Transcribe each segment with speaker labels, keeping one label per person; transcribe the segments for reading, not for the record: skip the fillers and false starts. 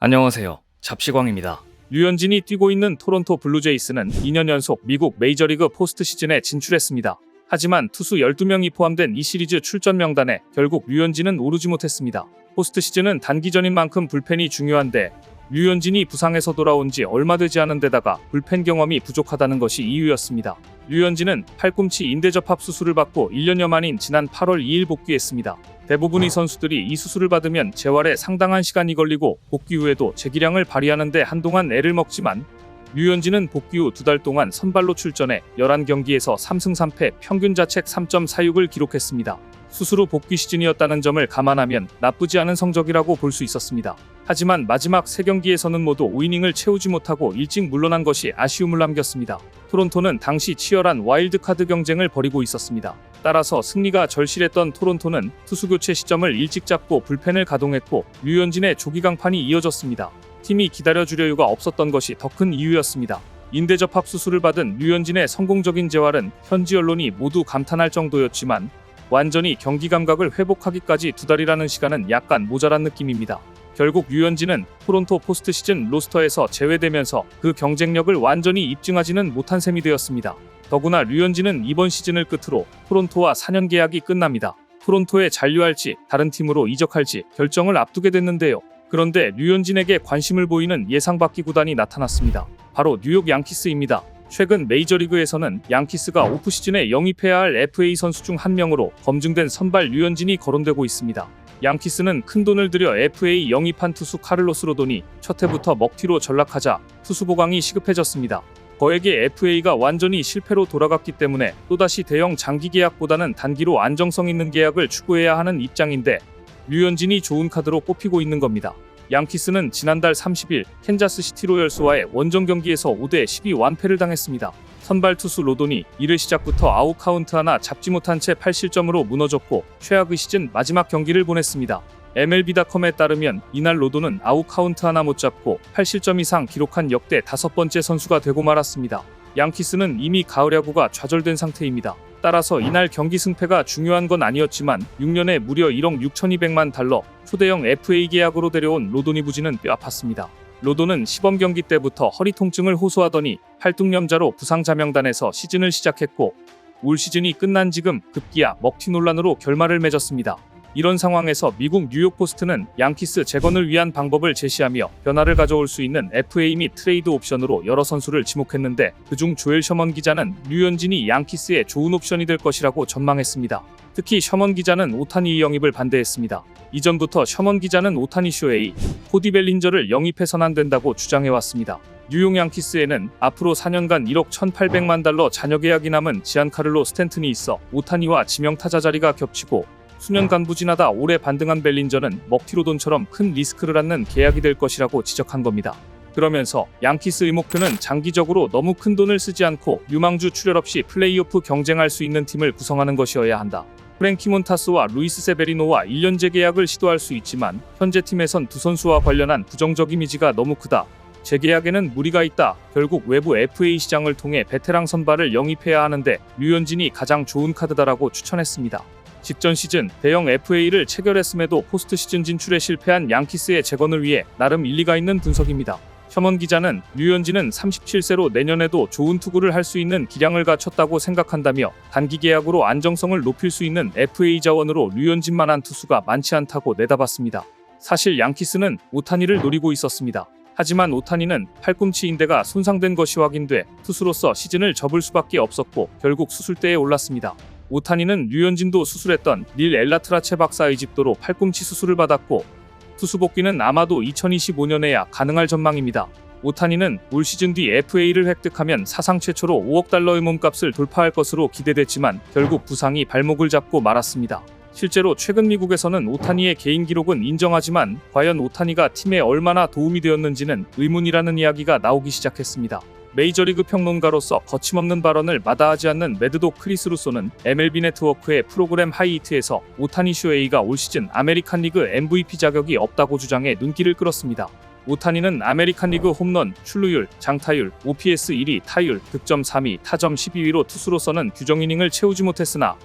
Speaker 1: 안녕하세요. 잡시광입니다. 류현진이 뛰고 있는 토론토 블루제이스는 2년 연속 미국 메이저리그 포스트 시즌에 진출했습니다. 하지만 투수 12명이 포함된 이 시리즈 출전 명단에 결국 류현진은 오르지 못했습니다. 포스트 시즌은 단기전인 만큼 불펜이 중요한데 류현진이 부상에서 돌아온 지 얼마 되지 않은 데다가 불펜 경험이 부족하다는 것이 이유였습니다. 류현진은 팔꿈치 인대접합 수술을 받고 1년여 만인 지난 8월 2일 복귀했습니다. 대부분의 선수들이 이 수술을 받으면 재활에 상당한 시간이 걸리고 복귀 후에도 재기량을 발휘하는 데 한동안 애를 먹지만 류현진은 복귀 후 2달 동안 선발로 출전해 11경기에서 3승 3패 평균 자책 3.46을 기록했습니다. 수술 후 복귀 시즌이었다는 점을 감안하면 나쁘지 않은 성적이라고 볼 수 있었습니다. 하지만 마지막 3경기에서는 모두 5이닝을 채우지 못하고 일찍 물러난 것이 아쉬움을 남겼습니다. 토론토는 당시 치열한 와일드카드 경쟁을 벌이고 있었습니다. 따라서 승리가 절실했던 토론토는 투수 교체 시점을 일찍 잡고 불펜을 가동했고 류현진의 조기 강판이 이어졌습니다. 팀이 기다려줄 여유가 없었던 것이 더 큰 이유였습니다. 인대접합 수술을 받은 류현진의 성공적인 재활은 현지 언론이 모두 감탄할 정도였지만 완전히 경기 감각을 회복하기까지 2달이라는 시간은 약간 모자란 느낌입니다. 결국 류현진은 토론토 포스트 시즌 로스터에서 제외되면서 그 경쟁력을 완전히 입증하지는 못한 셈이 되었습니다. 더구나 류현진은 이번 시즌을 끝으로 토론토와 4년 계약이 끝납니다. 토론토에 잔류할지 다른 팀으로 이적할지 결정을 앞두게 됐는데요. 그런데 류현진에게 관심을 보이는 예상 밖의 구단이 나타났습니다. 바로 뉴욕 양키스입니다. 최근 메이저리그에서는 양키스가 오프시즌에 영입해야 할 FA 선수 중 한 명으로 검증된 선발 류현진이 거론되고 있습니다. 양키스는 큰돈을 들여 FA 영입한 투수 카를로스 로돈이 첫 해부터 먹튀로 전락하자 투수 보강이 시급해졌습니다. 거액의 FA가 완전히 실패로 돌아갔기 때문에 또다시 대형 장기 계약보다는 단기로 안정성 있는 계약을 추구해야 하는 입장인데 류현진이 좋은 카드로 꼽히고 있는 겁니다. 양키스는 지난달 30일 캔자스시티 로열스와의 원정 경기에서 5대12 완패를 당했습니다. 선발 투수 로돈이 1회 시작부터 아웃 카운트 하나 잡지 못한 채 8실점으로 무너졌고 최악의 시즌 마지막 경기를 보냈습니다. MLB.com에 따르면 이날 로돈은 아웃 카운트 하나 못 잡고 8실점 이상 기록한 역대 5번째 선수가 되고 말았습니다. 양키스는 이미 가을 야구가 좌절된 상태입니다. 따라서 이날 경기 승패가 중요한 건 아니었지만 6년에 무려 1억 6,200만 달러 초대형 FA 계약으로 데려온 로돈이 부지는 뼈 아팠습니다. 로돈은 시범 경기 때부터 허리 통증을 호소하더니 팔뚝염자로 부상자 명단에서 시즌을 시작했고 올 시즌이 끝난 지금 급기야 먹튀 논란으로 결말을 맺었습니다. 이런 상황에서 미국 뉴욕 포스트는 양키스 재건을 위한 방법을 제시하며 변화를 가져올 수 있는 FA 및 트레이드 옵션으로 여러 선수를 지목했는데 그중 조엘 셔먼 기자는 류현진이 양키스의 좋은 옵션이 될 것이라고 전망했습니다. 특히 셔먼 기자는 오타니 영입을 반대했습니다. 이전부터 셔먼 기자는 오타니 쇼헤이, 코디 벨린저를 영입해선 안 된다고 주장해왔습니다. 뉴욕 양키스에는 앞으로 4년간 1억 1,800만 달러 잔여 계약이 남은 지안카를로 스탠튼이 있어 오타니와 지명타자 자리가 겹치고 수년간 부진하다 올해 반등한 벨린저는 먹튀로돈처럼 큰 리스크를 안는 계약이 될 것이라고 지적한 겁니다. 그러면서 양키스의 목표는 장기적으로 너무 큰 돈을 쓰지 않고 유망주 출혈 없이 플레이오프 경쟁할 수 있는 팀을 구성하는 것이어야 한다. 프랭키 몬타스와 루이스 세베리노와 1년 재계약을 시도할 수 있지만 현재 팀에선 두 선수와 관련한 부정적 이미지가 너무 크다. 재계약에는 무리가 있다. 결국 외부 FA 시장을 통해 베테랑 선발을 영입해야 하는데 류현진이 가장 좋은 카드다라고 추천했습니다. 직전 시즌 대형 FA를 체결했음에도 포스트 시즌 진출에 실패한 양키스의 재건을 위해 나름 일리가 있는 분석입니다. 셔먼 기자는 류현진은 37세로 내년에도 좋은 투구를 할 수 있는 기량을 갖췄다고 생각한다며 단기 계약으로 안정성을 높일 수 있는 FA 자원으로 류현진만한 투수가 많지 않다고 내다봤습니다. 사실 양키스는 오타니를 노리고 있었습니다. 하지만 오타니는 팔꿈치 인대가 손상된 것이 확인돼 투수로서 시즌을 접을 수밖에 없었고 결국 수술대에 올랐습니다. 오타니는 류현진도 수술했던 닐 엘라트라체 박사의 집도로 팔꿈치 수술을 받았고 투수 복귀는 아마도 2025년에야 가능할 전망입니다. 오타니는 올 시즌 뒤 FA를 획득하면 사상 최초로 5억 달러의 몸값을 돌파할 것으로 기대됐지만 결국 부상이 발목을 잡고 말았습니다. 실제로 최근 미국에서는 오타니의 개인 기록은 인정하지만 과연 오타니가 팀에 얼마나 도움이 되었는지는 의문이라는 이야기가 나오기 시작했습니다. 메이저리그 평론가로서 거침없는 발언을 마다하지 않는 매드독 크리스 루소는 MLB 네트워크의 프로그램 하이히트에서 오타니 쇼헤이가 올 시즌 아메리칸 리그 MVP 자격이 없다고 주장해 눈길을 끌었습니다. 오타니는 아메리칸 리그 홈런, 출루율, 장타율, OPS 1위, 타율, 득점 3위, 타점 12위로 투수로서는 규정 이닝을 채우지 못했으나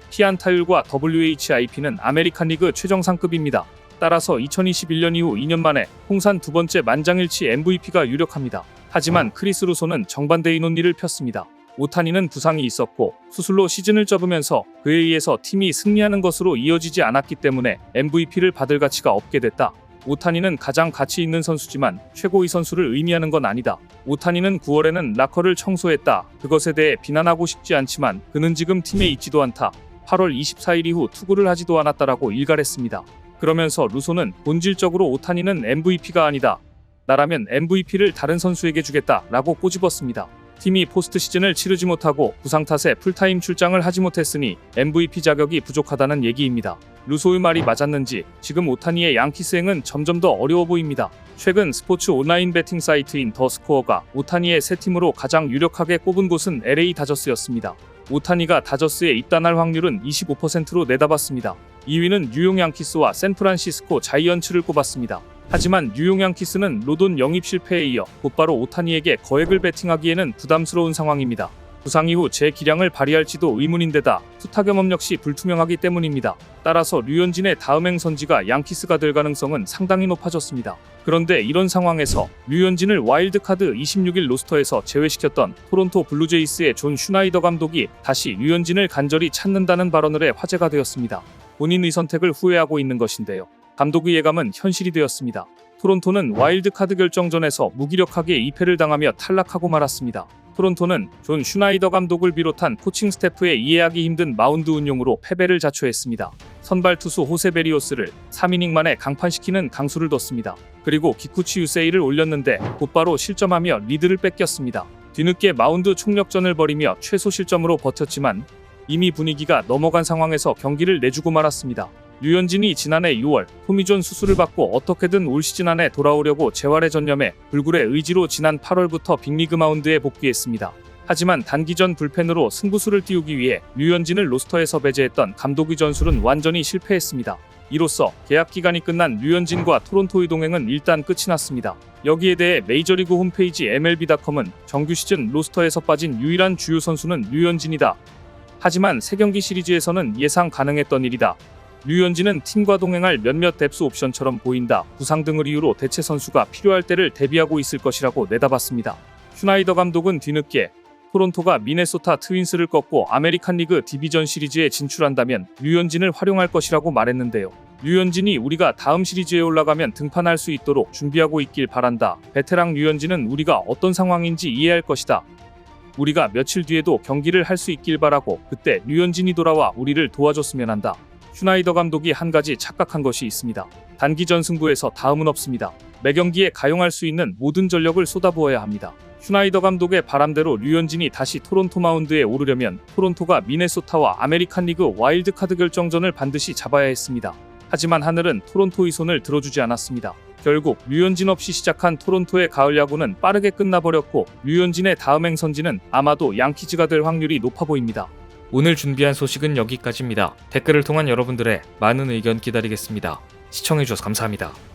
Speaker 1: 피안타율과 WHIP는 아메리칸 리그 최정상급입니다. 따라서 2021년 이후 2년 만에 통산 두 번째 만장일치 MVP가 유력합니다. 하지만 크리스 루소는 정반대의 논리를 폈습니다. 오타니는 부상이 있었고 수술로 시즌을 접으면서 그에 의해서 팀이 승리하는 것으로 이어지지 않았기 때문에 MVP를 받을 가치가 없게 됐다. 오타니는 가장 가치 있는 선수지만 최고의 선수를 의미하는 건 아니다. 오타니는 9월에는 라커를 청소했다. 그것에 대해 비난하고 싶지 않지만 그는 지금 팀에 있지도 않다. 8월 24일 이후 투구를 하지도 않았다라고 일갈했습니다. 그러면서 루소는 본질적으로 오타니는 MVP가 아니다. 나라면 MVP를 다른 선수에게 주겠다 라고 꼬집었습니다. 팀이 포스트 시즌을 치르지 못하고 부상 탓에 풀타임 출장을 하지 못했으니 MVP 자격이 부족하다는 얘기입니다. 루소의 말이 맞았는지 지금 오타니의 양키스 행은 점점 더 어려워 보입니다. 최근 스포츠 온라인 베팅 사이트인 더 스코어가 오타니의 세 팀으로 가장 유력하게 꼽은 곳은 LA 다저스였습니다. 오타니가 다저스에 입단할 확률은 25%로 내다봤습니다. 2위는 뉴욕 양키스와 샌프란시스코 자이언츠를 꼽았습니다. 하지만 뉴욕 양키스는 로돈 영입 실패에 이어 곧바로 오타니에게 거액을 베팅하기에는 부담스러운 상황입니다. 부상 이후 제 기량을 발휘할지도 의문인데다 투타 경험 역시 불투명하기 때문입니다. 따라서 류현진의 다음 행선지가 양키스가 될 가능성은 상당히 높아졌습니다. 그런데 이런 상황에서 류현진을 와일드카드 26일 로스터에서 제외시켰던 토론토 블루제이스의 존 슈나이더 감독이 다시 류현진을 간절히 찾는다는 발언을 해 화제가 되었습니다. 본인의 선택을 후회하고 있는 것인데요. 감독의 예감은 현실이 되었습니다. 토론토는 와일드카드 결정전에서 무기력하게 2패를 당하며 탈락하고 말았습니다. 토론토는 존 슈나이더 감독을 비롯한 코칭 스태프의 이해하기 힘든 마운드 운용으로 패배를 자초했습니다. 선발 투수 호세 베리오스를 3이닝 만에 강판시키는 강수를 뒀습니다. 그리고 기쿠치 유세이를 올렸는데 곧바로 실점하며 리드를 뺏겼습니다. 뒤늦게 마운드 총력전을 벌이며 최소 실점으로 버텼지만 이미 분위기가 넘어간 상황에서 경기를 내주고 말았습니다. 류현진이 지난해 6월 토미존 수술을 받고 어떻게든 올 시즌 안에 돌아오려고 재활에 전념해 불굴의 의지로 지난 8월부터 빅리그 마운드에 복귀했습니다. 하지만 단기전 불펜으로 승부수를 띄우기 위해 류현진을 로스터에서 배제했던 감독의 전술은 완전히 실패했습니다. 이로써 계약 기간이 끝난 류현진과 토론토의 동행은 일단 끝이 났습니다. 여기에 대해 메이저리그 홈페이지 MLB.com은 정규 시즌 로스터에서 빠진 유일한 주요 선수는 류현진이다. 하지만 3경기 시리즈에서는 예상 가능했던 일이다. 류현진은 팀과 동행할 몇몇 뎁스 옵션처럼 보인다. 부상 등을 이유로 대체 선수가 필요할 때를 대비하고 있을 것이라고 내다봤습니다. 슈나이더 감독은 뒤늦게 토론토가 미네소타 트윈스를 꺾고 아메리칸 리그 디비전 시리즈에 진출한다면 류현진을 활용할 것이라고 말했는데요. 류현진이 우리가 다음 시리즈에 올라가면 등판할 수 있도록 준비하고 있길 바란다. 베테랑 류현진은 우리가 어떤 상황인지 이해할 것이다. 우리가 며칠 뒤에도 경기를 할 수 있길 바라고 그때 류현진이 돌아와 우리를 도와줬으면 한다. 슈나이더 감독이 한 가지 착각한 것이 있습니다. 단기전 승부에서 다음은 없습니다. 매 경기에 가용할 수 있는 모든 전력을 쏟아부어야 합니다. 슈나이더 감독의 바람대로 류현진이 다시 토론토 마운드에 오르려면 토론토가 미네소타와 아메리칸 리그 와일드카드 결정전을 반드시 잡아야 했습니다. 하지만 하늘은 토론토의 손을 들어주지 않았습니다. 결국 류현진 없이 시작한 토론토의 가을 야구는 빠르게 끝나버렸고 류현진의 다음 행선지는 아마도 양키즈가 될 확률이 높아 보입니다.
Speaker 2: 오늘 준비한 소식은 여기까지입니다. 댓글을 통한 여러분들의 많은 의견 기다리겠습니다. 시청해주셔서 감사합니다.